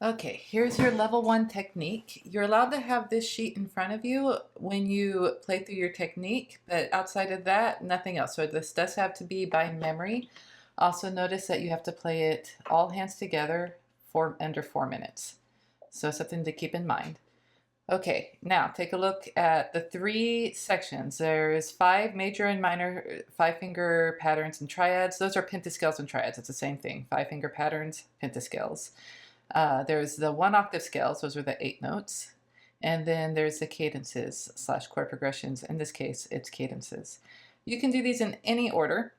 Okay, here's your level 1 technique. You're allowed to have this sheet in front of you when you play through your technique, but outside of that, nothing else. So this does have to be by memory. Also notice that you have to play it all hands together for under 4 minutes. So something to keep in mind. Okay, now take a look at the 3 sections. There's 5 major and minor 5-finger patterns and triads. Those are pentascales and triads. It's the same thing. 5-finger patterns, pentascales. There's the 1-octave scales. Those are the 8 notes. And then there's the cadences / chord progressions. In this case, it's cadences. You can do these in any order.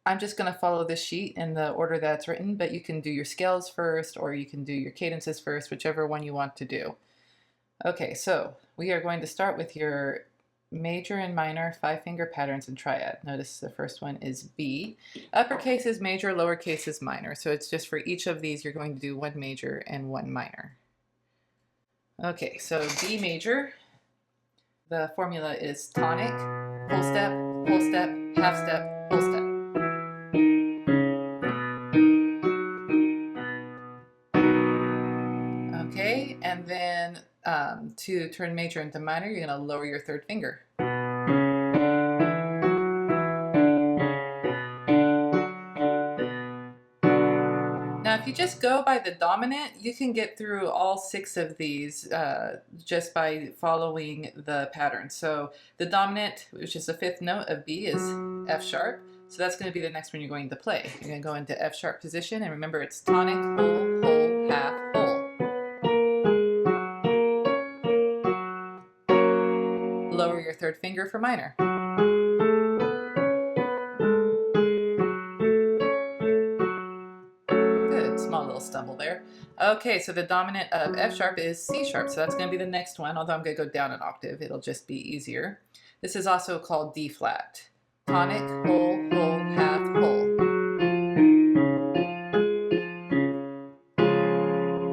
I'm just going to follow this sheet in the order that's written, but you can do your scales first or you can do your cadences first, whichever one you want to do. Okay, so we are going to start with your major and minor 5-finger patterns and triad. Notice the first one is B. Uppercase is major, lowercase is minor. So it's just for each of these, you're going to do 1 major and 1 minor. Okay, so B major, the formula is tonic, whole step, half step, whole step. Okay, and then to turn major into minor, you're going to lower your 3rd finger. Now, if you just go by the dominant, you can get through all 6 of these just by following the pattern. So the dominant, which is the 5th note of B, is F sharp. So that's going to be the next one you're going to play. You're going to go into F sharp position, and remember it's tonic, whole, half, whole. Lower your 3rd finger for minor. Good, small little stumble there. Okay, so the dominant of F sharp is C sharp, so that's going to be the next one, although I'm going to go down an octave. It'll just be easier. This is also called D flat. Tonic, whole, half, whole.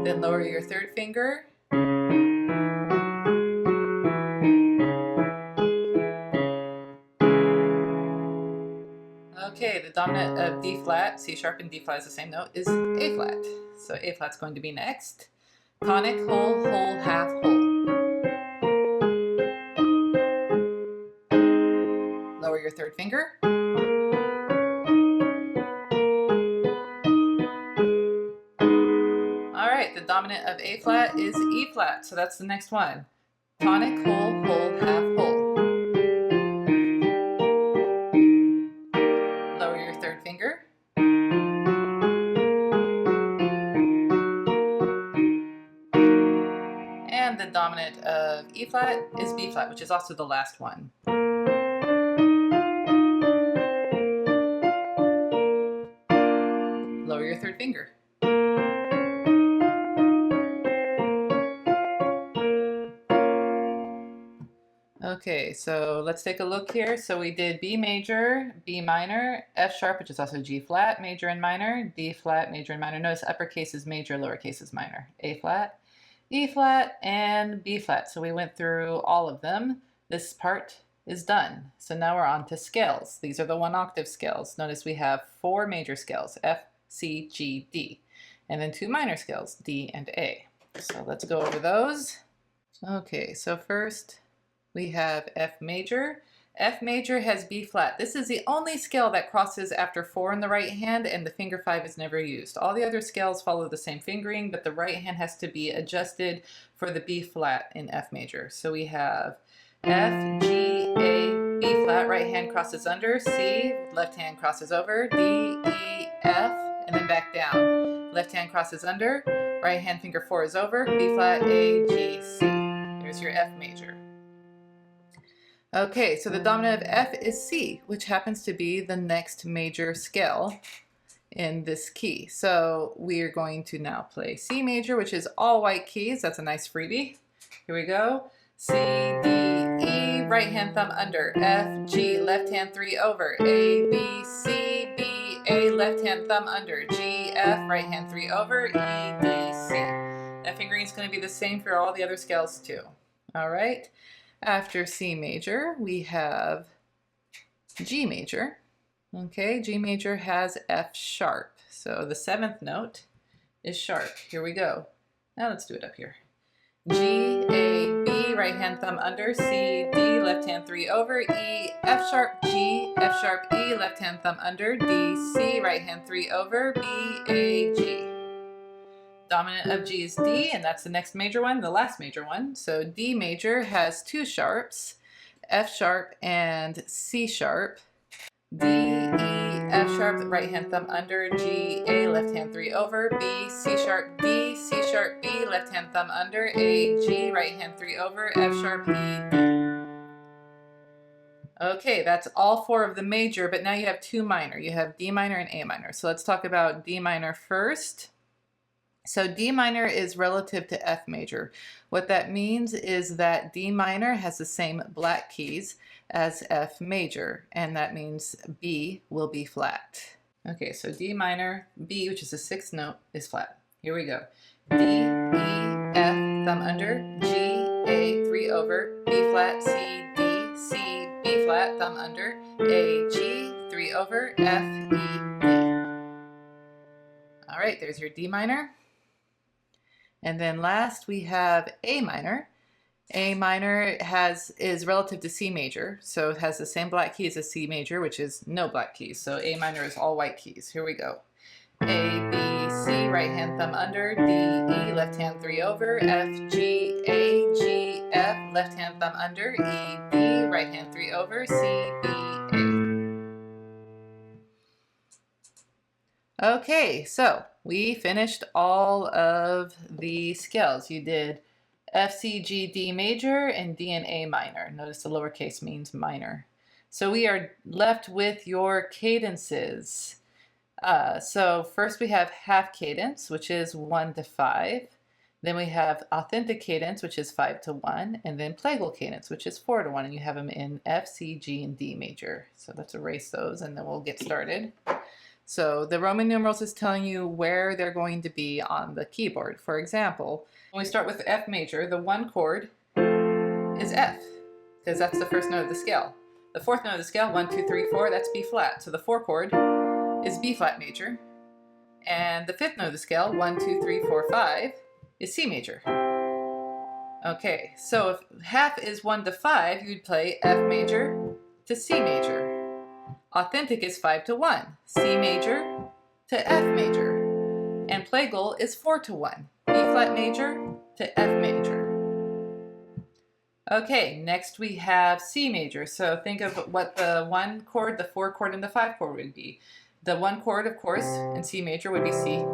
Then lower your 3rd finger. Okay, the dominant of D flat, C sharp and D flat is the same note, is A flat. So A flat's going to be next. Tonic, whole, half, whole. Lower your 3rd finger. All right, the dominant of A flat is E flat, so that's the next one. Tonic, whole, half, whole. Lower your 3rd finger. And the dominant of E flat is B flat, which is also the last one. Lower your 3rd finger. Okay, so let's take a look here. So we did B major, B minor, F sharp, which is also G flat, major and minor, D flat, major and minor. Notice uppercase is major, lowercase is minor. A flat, E flat, and B flat. So we went through all of them. This part is done. So now we're on to scales. These are the 1-octave scales. Notice we have 4 major scales, F, C, G, D, and then 2 minor scales, D and A. So let's go over those. Okay, so first we have F major. F major has B flat. This is the only scale that crosses after 4 in the right hand, and the finger 5 is never used. All the other scales follow the same fingering, but the right hand has to be adjusted for the B flat in F major. So we have F, G, A, B flat, right hand crosses under, C, left hand crosses over, D, E, F, and then back down. Left hand crosses under, right hand finger 4 is over, B flat, A, G, C. There's your F major. Okay, so the dominant of F is C, which happens to be the next major scale in this key. So we are going to now play C major, which is all white keys. That's a nice freebie. Here we go. C, D, E, right hand thumb under, F, G, left hand 3 over, A, B, C, B, A, left hand thumb under, G, F, right hand 3 over, E, D, C. That fingering is going to be the same for all the other scales too. All right. After C major, we have G major. Okay, G major has F sharp. So the 7th note is sharp. Here we go. Now let's do it up here. G, A, B, right hand thumb under, C, D, left hand 3 over, E, F sharp, G, F sharp, E, left hand thumb under, D, C, right hand 3 over, B, A, G. Dominant of G is D, and that's the next major one, the last major one. So D major has two sharps, F sharp and C sharp. D, E, F sharp, right hand thumb under, G, A, left hand 3 over, B, C sharp, D, C sharp, B, left hand thumb under, A, G, right hand 3 over, F sharp, E, D. Okay, that's all four of the major, but now you have two minor. You have D minor and A minor. So let's talk about D minor first. So D minor is relative to F major. What that means is that D minor has the same black keys as F major, and that means B will be flat. Okay, so D minor, B, which is the sixth note, is flat. Here we go. D, E, F, thumb under, G, A, 3 over, B flat, C, D, C, B flat, thumb under, A, G, 3 over, F, E, D. All right, there's your D minor. And then last we have A minor. A minor is relative to C major, so it has the same black keys as C major, which is no black keys. So A minor is all white keys. Here we go. A, B, C, right hand thumb under, D, E, left hand 3 over, F, G, A, G, F, left hand thumb under, E, D, right hand 3 over, C, B, A. Okay, so we finished all of the scales. You did F, C, G, D major, and D and A minor. Notice the lowercase means minor. So we are left with your cadences. So first we have half cadence, which is 1 to 5. Then we have authentic cadence, which is 5 to 1. And then plagal cadence, which is 4 to 1. And you have them in F, C, G, and D major. So let's erase those and then we'll get started. So the Roman numerals is telling you where they're going to be on the keyboard. For example, when we start with F major, the one chord is F, because that's the first note of the scale. The fourth note of the scale, 1, 2, 3, 4, that's B flat. So the 4 chord is B flat major. And the fifth note of the scale, 1, 2, 3, 4, 5, is C major. Okay, so if half is 1 to 5, you'd play F major to C major. Authentic is 5 to 1, C major to F major. And plagal is 4 to 1, B flat major to F major. Okay, next we have C major. So think of what the 1 chord, the 4 chord, and the 5 chord would be. The 1 chord, of course, in C major would be C.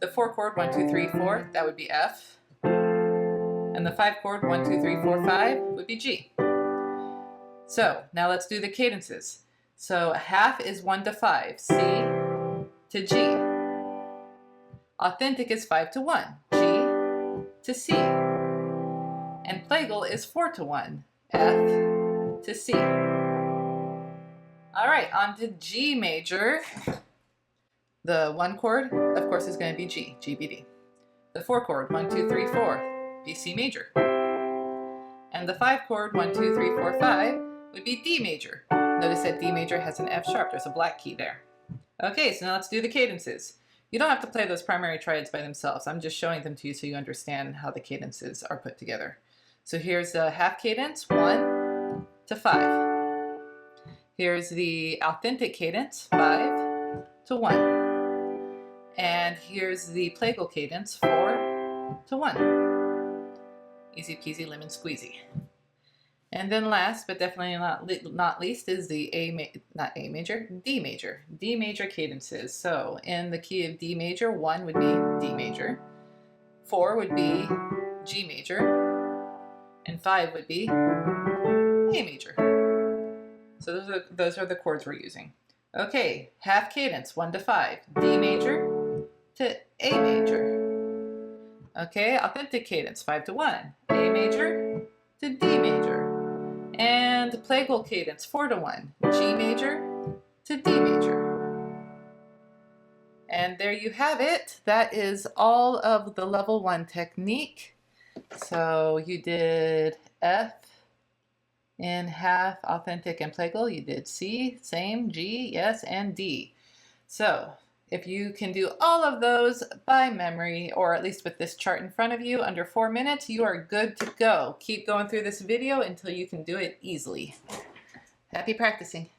The 4 chord, 1, 2, 3, 4, that would be F. And the 5 chord, 1, 2, 3, 4, 5, would be G. So now let's do the cadences. So half is 1 to 5, C to G. Authentic is 5 to 1, G to C. And plagal is 4 to 1, F to C. All right, on to G major. The 1 chord, of course, is going to be G, G, B, D. The 4 chord, 1, 2, 3, 4, be C major. And the 5 chord, 1, 2, 3, 4, 5, would be D major. Notice that D major has an F sharp. There's a black key there. Okay, so now let's do the cadences. You don't have to play those primary triads by themselves. I'm just showing them to you so you understand how the cadences are put together. So here's the half cadence, 1 to 5. Here's the authentic cadence, 5 to 1. And here's the plagal cadence, 4 to 1. Easy peasy lemon squeezy. And then last, but definitely not least, is the D major cadences. So in the key of D major, 1 would be D major, 4 would be G major, and 5 would be A major. So those are the chords we're using. Okay, half cadence, 1 to 5, D major to A major. Okay, authentic cadence, 5 to 1, A major to D major. And plagal cadence, 4 to 1, G major to D major. And there you have it. That is all of the level 1 technique. So you did F in half, authentic, and plagal. You did C, same, G, yes, and D. So If you can do all of those by memory, or at least with this chart in front of you, under 4 minutes, you are good to go. Keep going through this video until you can do it easily. Happy practicing.